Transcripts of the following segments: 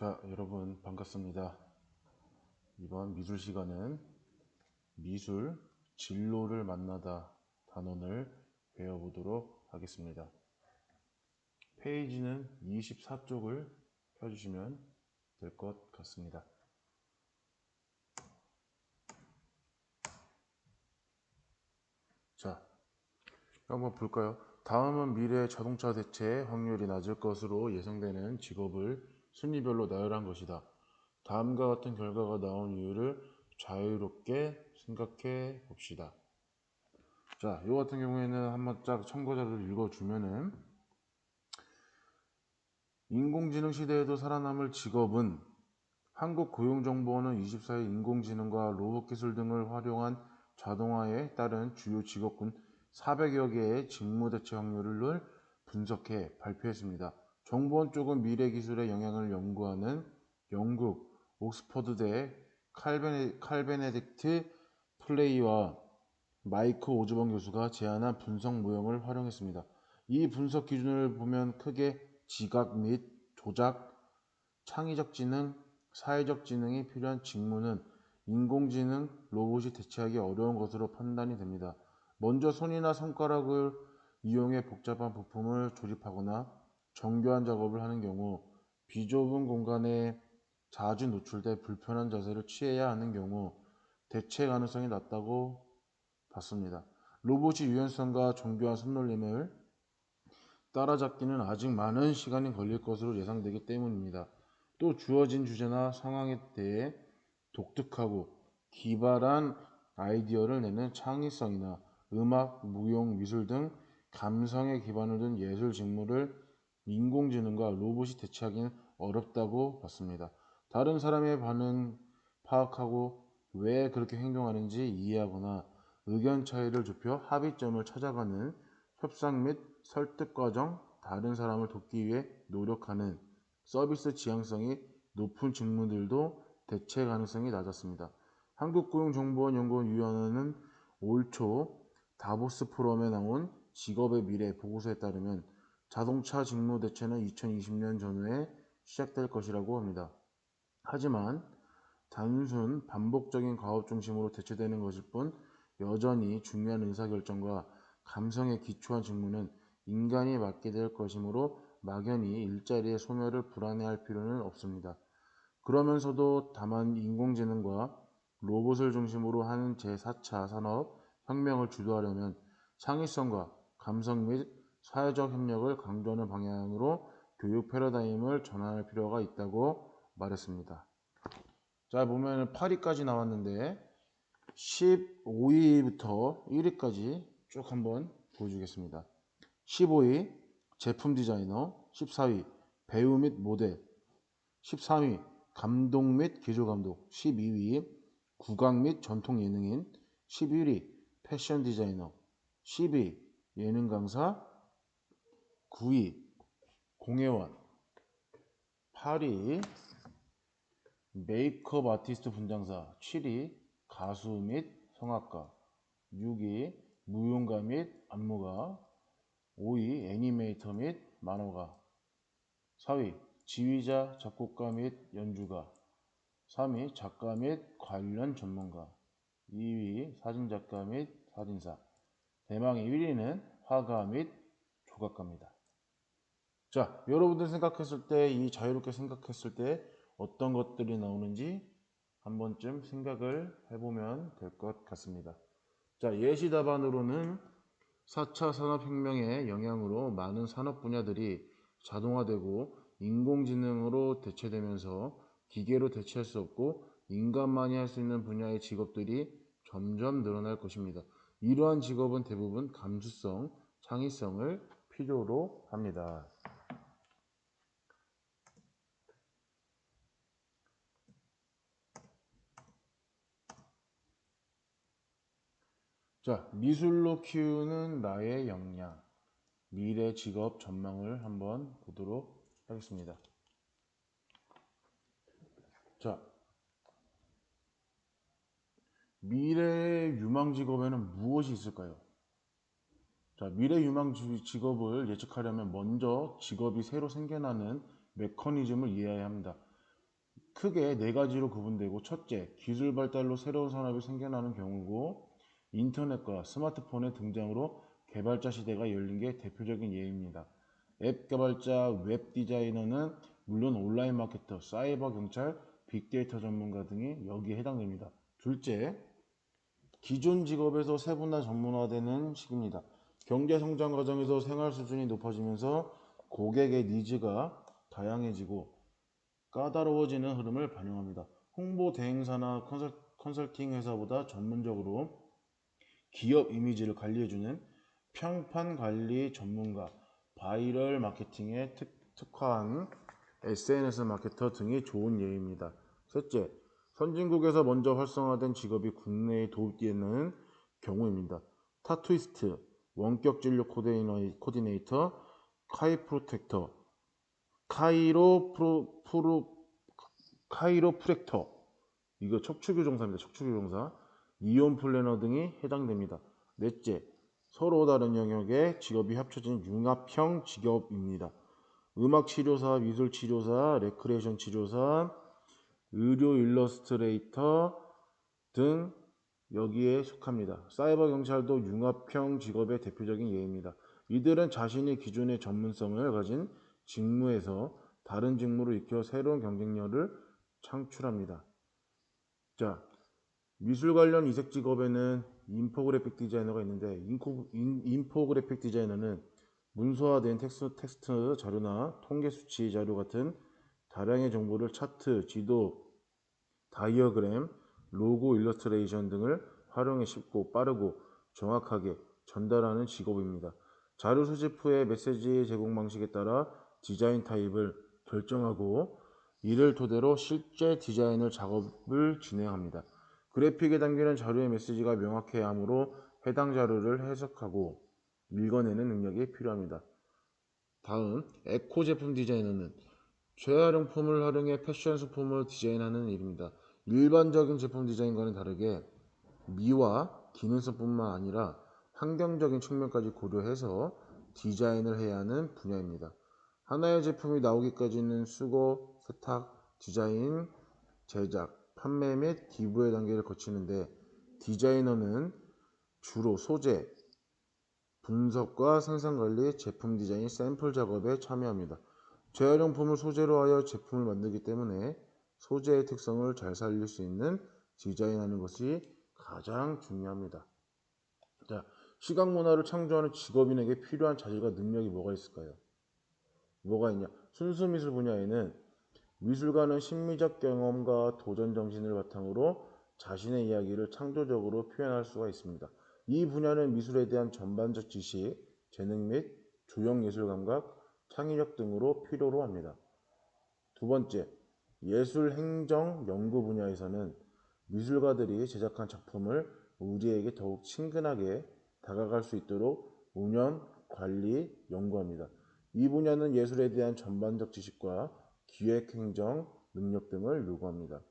자, 여러분 반갑습니다. 이번 미술 시간은 미술 진로를 만나다 단원을 배워보도록 하겠습니다. 페이지는 24쪽을 펴주시면 될 것 같습니다. 자, 한번 볼까요? 다음은 미래 자동차 대체 확률이 낮을 것으로 예상되는 직업을 순위별로 나열한 것이다. 다음과 같은 결과가 나온 이유를 자유롭게 생각해 봅시다. 자, 이 같은 경우에는 한번 쫙 참고자료를 읽어주면은 인공지능 시대에도 살아남을 직업은 한국고용정보원은 24일 인공지능과 로봇기술 등을 활용한 자동화에 따른 주요 직업군 400여 개의 직무대체 확률을 분석해 발표했습니다. 정보원 쪽은 미래기술의 영향을 연구하는 영국 옥스퍼드대 칼베네딕트 플레이와 마이크 오즈번 교수가 제안한 분석 모형을 활용했습니다. 이 분석 기준을 보면 크게 지각 및 조작, 창의적 지능, 사회적 지능이 필요한 직무는 인공지능, 로봇이 대체하기 어려운 것으로 판단이 됩니다. 먼저 손이나 손가락을 이용해 복잡한 부품을 조립하거나 정교한 작업을 하는 경우, 비좁은 공간에 자주 노출돼 불편한 자세를 취해야 하는 경우 대체 가능성이 낮다고 봤습니다. 로봇이 유연성과 정교한 손놀림을 따라잡기는 아직 많은 시간이 걸릴 것으로 예상되기 때문입니다. 또 주어진 주제나 상황에 대해 독특하고 기발한 아이디어를 내는 창의성이나 음악, 무용, 미술 등 감성에 기반을 둔 예술 직무를 인공지능과 로봇이 대체하기는 어렵다고 봤습니다. 다른 사람의 반응 파악하고 왜 그렇게 행동하는지 이해하거나 의견 차이를 좁혀 합의점을 찾아가는 협상 및 설득 과정, 다른 사람을 돕기 위해 노력하는 서비스 지향성이 높은 직무들도 대체 가능성이 낮았습니다. 한국고용정보원연구위원회는 올 초 다보스 포럼에 나온 직업의 미래 보고서에 따르면 자동차 직무 대체는 2020년 전후에 시작될 것이라고 합니다. 하지만 단순 반복적인 과업 중심으로 대체되는 것일 뿐 여전히 중요한 의사결정과 감성에 기초한 직무는 인간이 맡게 될 것이므로 막연히 일자리의 소멸을 불안해할 필요는 없습니다. 그러면서도 다만 인공지능과 로봇을 중심으로 하는 제4차 산업 혁명을 주도하려면 창의성과 감성 및 사회적 협력을 강조하는 방향으로 교육 패러다임을 전환할 필요가 있다고 말했습니다. 자, 보면 8위까지 나왔는데 15위부터 1위까지 쭉 한번 보여주겠습니다. 15위 제품 디자이너, 14위 배우 및 모델, 13위 감독 및 기술 감독, 12위 국악 및 전통 예능인, 11위 패션 디자이너, 10위 예능 강사, 9위 공예원, 8위 메이크업 아티스트 분장사, 7위 가수 및 성악가, 6위 무용가 및 안무가, 5위 애니메이터 및 만화가, 4위 지휘자, 작곡가 및 연주가, 3위 작가 및 관련 전문가, 2위 사진작가 및 사진사, 대망의 1위는 화가 및 조각가입니다. 자, 여러분들 생각했을 때, 이 자유롭게 생각했을 때 어떤 것들이 나오는지 한 번쯤 생각을 해보면 될 것 같습니다. 자, 예시 답안으로는 4차 산업혁명의 영향으로 많은 산업 분야들이 자동화되고 인공지능으로 대체되면서 기계로 대체할 수 없고 인간만이 할 수 있는 분야의 직업들이 점점 늘어날 것입니다. 이러한 직업은 대부분 감수성, 창의성을 필요로 합니다. 자, 미술로 키우는 나의 역량, 미래 직업 전망을 한번 보도록 하겠습니다. 자, 미래의 유망 직업에는 무엇이 있을까요? 자, 미래 유망 직업을 예측하려면 먼저 직업이 새로 생겨나는 메커니즘을 이해해야 합니다. 크게 네 가지로 구분되고, 첫째, 기술 발달로 새로운 산업이 생겨나는 경우고, 인터넷과 스마트폰의 등장으로 개발자 시대가 열린 게 대표적인 예입니다. 앱 개발자, 웹 디자이너는 물론 온라인 마케터, 사이버 경찰, 빅데이터 전문가 등이 여기에 해당됩니다. 둘째, 기존 직업에서 세분화 전문화되는 시기입니다. 경제 성장 과정에서 생활 수준이 높아지면서 고객의 니즈가 다양해지고 까다로워지는 흐름을 반영합니다. 홍보 대행사나 컨설팅 회사보다 전문적으로 기업 이미지를 관리해주는 평판 관리 전문가, 바이럴 마케팅에 특화한 SNS 마케터 등이 좋은 예입니다. 셋째, 선진국에서 먼저 활성화된 직업이 국내에 도입되는 경우입니다. 타투이스트, 원격 진료 코디네이터, 카이프로텍터, 카이로프랙터, 이거 척추교정사입니다. 척추교정사, 이온 플래너 등이 해당됩니다. 넷째, 서로 다른 영역의 직업이 합쳐진 융합형 직업입니다. 음악 치료사, 미술 치료사, 레크레이션 치료사, 의료 일러스트레이터 등 여기에 속합니다. 사이버 경찰도 융합형 직업의 대표적인 예입니다. 이들은 자신이 기존의 전문성을 가진 직무에서 다른 직무로 익혀 새로운 경쟁력을 창출합니다. 자, 미술 관련 이색 직업에는 인포그래픽 디자이너가 있는데, 인포그래픽 디자이너는 문서화된 텍스트 자료나 통계 수치 자료 같은 다량의 정보를 차트, 지도, 다이어그램, 로고 일러스트레이션 등을 활용해 쉽고 빠르고 정확하게 전달하는 직업입니다. 자료 수집 후에 메시지 제공 방식에 따라 디자인 타입을 결정하고 이를 토대로 실제 디자인을 작업을 진행합니다. 그래픽에 담기는 자료의 메시지가 명확해야 하므로 해당 자료를 해석하고 읽어내는 능력이 필요합니다. 다음, 에코 제품 디자이너는 재활용품을 활용해 패션 소품을 디자인하는 일입니다. 일반적인 제품 디자인과는 다르게 미와 기능성뿐만 아니라 환경적인 측면까지 고려해서 디자인을 해야 하는 분야입니다. 하나의 제품이 나오기까지는 수거, 세탁, 디자인, 제작, 판매 및 기부의 단계를 거치는데, 디자이너는 주로 소재, 분석과 생산관리, 제품 디자인, 샘플 작업에 참여합니다. 재활용품을 소재로 하여 제품을 만들기 때문에 소재의 특성을 잘 살릴 수 있는 디자인하는 것이 가장 중요합니다. 자, 시각 문화를 창조하는 직업인에게 필요한 자질과 능력이 뭐가 있을까요? 뭐가 있냐? 순수 미술 분야에는 미술가는 심미적 경험과 도전 정신을 바탕으로 자신의 이야기를 창조적으로 표현할 수가 있습니다. 이 분야는 미술에 대한 전반적 지식, 재능 및 조형 예술 감각, 창의력 등으로 필요로 합니다. 두 번째, 예술 행정 연구 분야에서는 미술가들이 제작한 작품을 우리에게 더욱 친근하게 다가갈 수 있도록 운영, 관리, 연구합니다. 이 분야는 예술에 대한 전반적 지식과 기획, 행정, 능력 등을 요구합니다.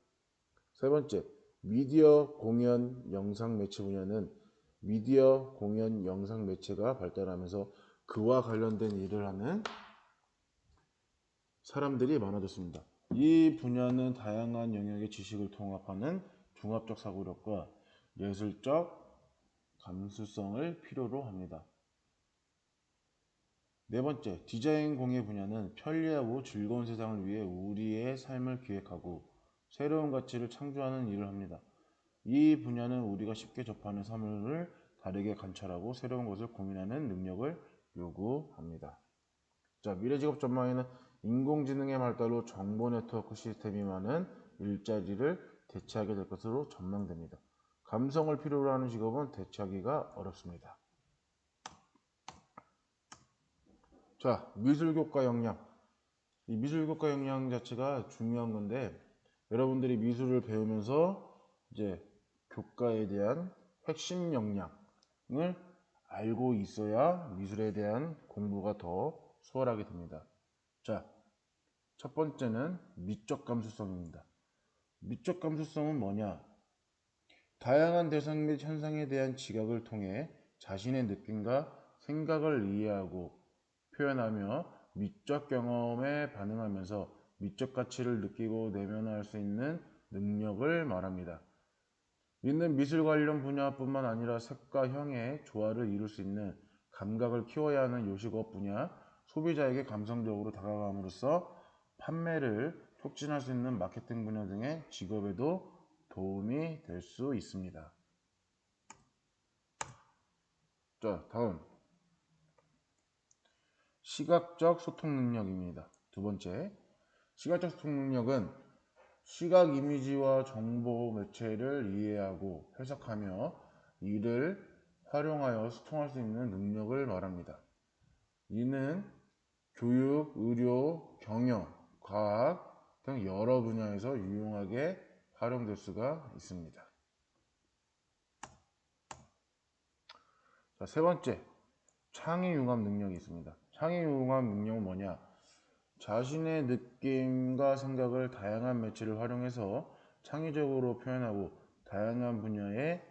세 번째, 미디어, 공연, 영상 매체 분야는 미디어, 공연, 영상 매체가 발달하면서 그와 관련된 일을 하는 사람들이 많아졌습니다. 이 분야는 다양한 영역의 지식을 통합하는 종합적 사고력과 예술적 감수성을 필요로 합니다. 네 번째, 디자인 공예 분야는 편리하고 즐거운 세상을 위해 우리의 삶을 기획하고 새로운 가치를 창조하는 일을 합니다. 이 분야는 우리가 쉽게 접하는 사물을 다르게 관찰하고 새로운 것을 고민하는 능력을 요구합니다. 자, 미래 직업 전망에는 인공지능의 발달로 정보 네트워크 시스템이 많은 일자리를 대체하게 될 것으로 전망됩니다. 감성을 필요로 하는 직업은 대체하기가 어렵습니다. 자, 미술교과 역량. 이 미술교과 역량 자체가 중요한 건데, 여러분들이 미술을 배우면서 이제 교과에 대한 핵심 역량을 알고 있어야 미술에 대한 공부가 더 수월하게 됩니다. 자, 첫 번째는 미적 감수성입니다. 미적 감수성은 뭐냐? 다양한 대상 및 현상에 대한 지각을 통해 자신의 느낌과 생각을 이해하고 표현하며 미적 경험에 반응하면서 미적 가치를 느끼고 내면화할 수 있는 능력을 말합니다. 이는 미술 관련 분야뿐만 아니라 색과 형의 조화를 이룰 수 있는 감각을 키워야 하는 요식업 분야, 소비자에게 감성적으로 다가감으로써 판매를 촉진할 수 있는 마케팅 분야 등의 직업에도 도움이 될 수 있습니다. 자, 다음 시각적 소통 능력입니다. 두 번째, 시각적 소통 능력은 시각 이미지와 정보 매체를 이해하고 해석하며 이를 활용하여 소통할 수 있는 능력을 말합니다. 이는 교육, 의료, 경영, 과학 등 여러 분야에서 유용하게 활용될 수가 있습니다. 자, 세 번째, 창의 융합 능력이 있습니다. 창의 융합 능력은 뭐냐? 자신의 느낌과 생각을 다양한 매체를 활용해서 창의적으로 표현하고 다양한 분야의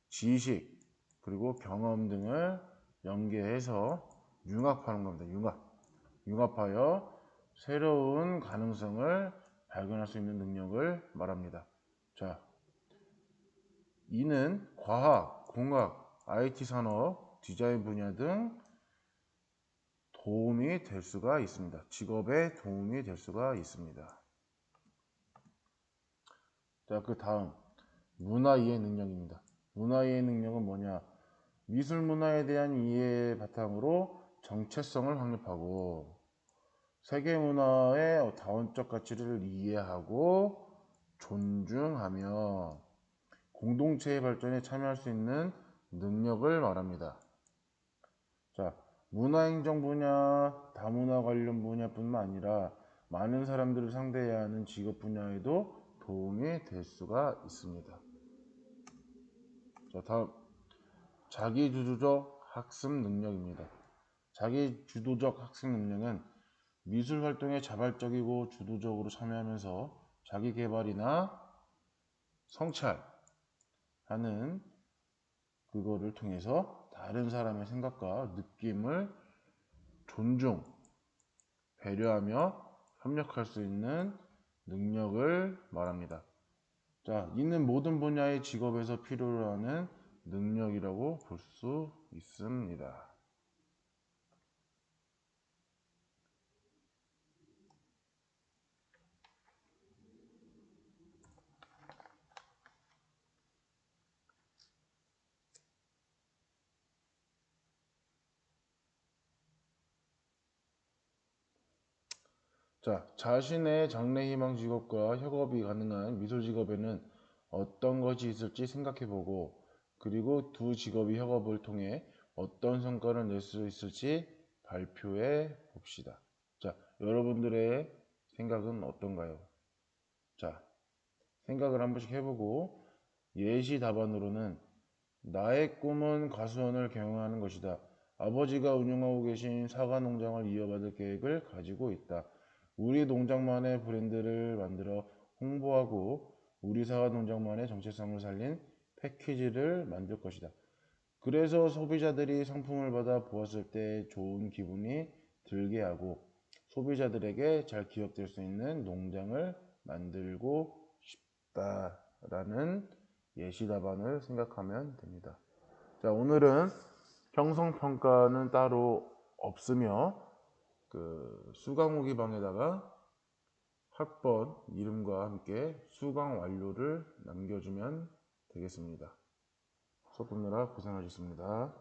지식 그리고 경험 등을 연계해서 융합하는 겁니다. 융합하여 새로운 가능성을 발견할 수 있는 능력을 말합니다. 자, 이는 과학, 공학, IT 산업, 디자인 분야 등 도움이 될 수가 있습니다. 직업에 도움이 될 수가 있습니다. 자, 그 다음 문화 이해 능력입니다. 문화 이해 능력은 뭐냐? 미술 문화에 대한 이해의 바탕으로 정체성을 확립하고 세계 문화의 다원적 가치를 이해하고 존중하며 공동체의 발전에 참여할 수 있는 능력을 말합니다. 자, 문화행정 분야, 다문화 관련 분야뿐만 아니라 많은 사람들을 상대해야 하는 직업 분야에도 도움이 될 수가 있습니다. 자, 다음 자기주도적 학습 능력입니다. 자기주도적 학습 능력은 미술 활동에 자발적이고 주도적으로 참여하면서 자기 개발이나 성찰하는 그거를 통해서 다른 사람의 생각과 느낌을 존중, 배려하며 협력할 수 있는 능력을 말합니다. 자, 이는 모든 분야의 직업에서 필요로 하는 능력이라고 볼 수 있습니다. 자, 자신의 장래 희망 직업과 협업이 가능한 미술 직업에는 어떤 것이 있을지 생각해보고 그리고 두 직업의 협업을 통해 어떤 성과를 낼 수 있을지 발표해 봅시다. 자, 여러분들의 생각은 어떤가요? 자, 생각을 한 번씩 해보고 예시 답안으로는 나의 꿈은 가수원을 경영하는 것이다. 아버지가 운영하고 계신 사과 농장을 이어받을 계획을 가지고 있다. 우리 농장만의 브랜드를 만들어 홍보하고 우리 사과 농장만의 정체성을 살린 패키지를 만들 것이다. 그래서 소비자들이 상품을 받아 보았을 때 좋은 기분이 들게 하고 소비자들에게 잘 기억될 수 있는 농장을 만들고 싶다라는 예시 답안을 생각하면 됩니다. 자, 오늘은 형성평가는 따로 없으며 수강후기 방에다가 학번 이름과 함께 수강 완료를 남겨주면 되겠습니다. 수업 듣느라 고생하셨습니다.